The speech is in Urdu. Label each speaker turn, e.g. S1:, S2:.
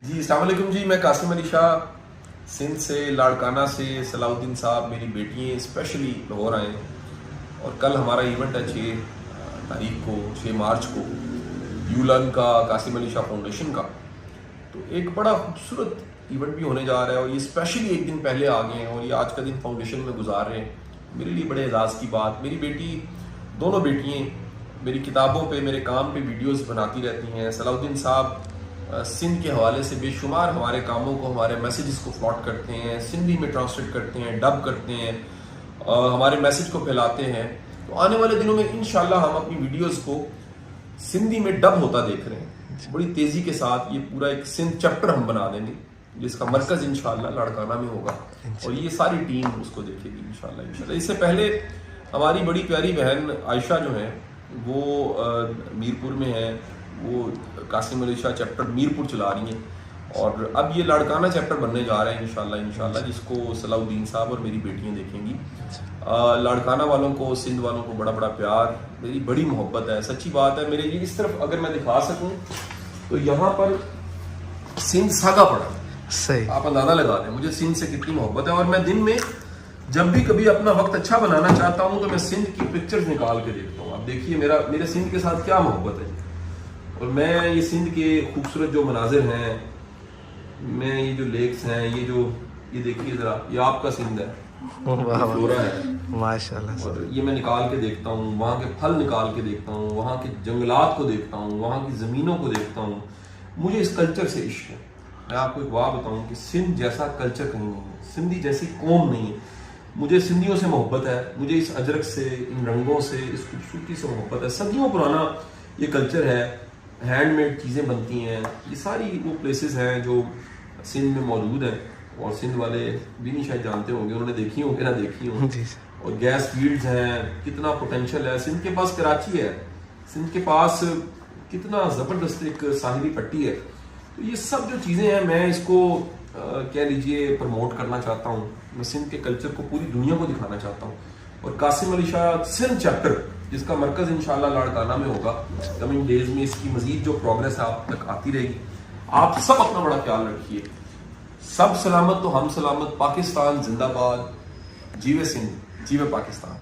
S1: جی السلام علیکم جی، میں قاسم علی شاہ سندھ سے لاڑکانہ سے صلاح الدین صاحب میری بیٹیاں اسپیشلی لاہور آئے ہیں اور کل ہمارا ایونٹ ہے 6 مارچ کو یولن کا قاسم علی شاہ فاؤنڈیشن کا. تو ایک بڑا خوبصورت ایونٹ بھی ہونے جا رہا ہے اور یہ اسپیشلی ایک دن پہلے آ گئے ہیں اور یہ آج کا دن فاؤنڈیشن میں گزار رہے ہیں. میرے لیے بڑے اعزاز کی بات. میری بیٹی دونوں بیٹیاں میری کتابوں پہ میرے کام پہ ویڈیوز بناتی رہتی ہیں. صلاح الدین صاحب سندھ کے حوالے سے بے شمار ہمارے کاموں کو ہمارے میسیجز کو فلاٹ کرتے ہیں, سندھی میں ٹرانسلیٹ کرتے ہیں, ڈب کرتے ہیں, ہمارے میسیج کو پھیلاتے ہیں. تو آنے والے دنوں میں انشاءاللہ ہم اپنی ویڈیوز کو سندھی میں ڈب ہوتا دیکھ رہے ہیں بڑی تیزی کے ساتھ. یہ پورا ایک سندھ چیپٹر ہم بنا دیں گے جس کا مرکز انشاءاللہ لاڑکانہ میں ہوگا اور یہ ساری ٹیم اس کو دیکھے گی انشاءاللہ. اس سے پہلے ہماری بڑی پیاری بہن عائشہ جو ہیں وہ میرپور میں ہیں, وہ قاسم علی شاہ چیپٹر میرپور چلا رہی ہیں اور اب یہ لاڑکانہ چیپٹر بننے جا رہے ہیں انشاءاللہ جس کو صلاح الدین صاحب اور میری بیٹیاں دیکھیں گی. لاڑکانہ والوں کو, سندھ والوں کو بڑا بڑا پیار, میری بڑی محبت ہے. سچی بات ہے, میرے یہ اس طرف اگر میں دکھا سکوں تو یہاں پر سندھ ساگا پڑا صحیح, آپ اندازہ لگا دیں مجھے سندھ سے کتنی محبت ہے. اور میں دن میں جب بھی کبھی اپنا وقت اچھا بنانا چاہتا ہوں تو میں سندھ کی پکچرز نکال کے دیکھتا ہوں. اب دیکھیے میرے سندھ کے ساتھ کیا محبت ہے اور میں یہ سندھ کے خوبصورت جو مناظر ہیں, میں یہ جو لیکس ہیں, یہ دیکھیے ذرا, یہ آپ کا سندھ ہے, فلورا ہے ماشاءاللہ, اور یہ میں نکال کے دیکھتا ہوں, وہاں کے پھل نکال کے دیکھتا ہوں, وہاں کے جنگلات کو دیکھتا ہوں, وہاں کی زمینوں کو دیکھتا ہوں. مجھے اس کلچر سے عشق ہے. میں آپ کو ایک بات بتاؤں کہ سندھ جیسا کلچر کہیں نہیں ہے, سندھی جیسی قوم نہیں ہے. مجھے سندھیوں سے محبت ہے, مجھے اس اجرک سے, ان رنگوں سے, اس خوبصورتی سے محبت ہے. صدیوں پرانا یہ کلچر ہے, ہینڈ میڈ چیزیں بنتی ہیں. یہ ساری وہ پلیسز ہیں جو سندھ میں موجود ہیں اور سندھ والے بھی نہیں شاید جانتے ہوں گے, انہوں نے دیکھی ہوں کہ نہ دیکھی ہوں. اور گیس فیلڈز ہیں, کتنا پوٹینشیل ہے. سندھ کے پاس کراچی ہے, سندھ کے پاس کتنا زبردست ایک ساحلی پٹی ہے. تو یہ سب جو چیزیں ہیں میں اس کو کہہ لیجئے پروموٹ کرنا چاہتا ہوں. میں سندھ کے کلچر کو پوری دنیا کو دکھانا چاہتا ہوں. اور قاسم علی شاہ سندھ چیپٹر جس کا مرکز انشاءاللہ لاڑکانہ میں ہوگا, کمنگ ڈیز میں اس کی مزید جو پروگرس ہے آپ تک آتی رہے گی. آپ سب اپنا بڑا خیال رکھیے. سب سلامت تو ہم سلامت. پاکستان زندہ باد. جیوے سندھ, جیوے پاکستان.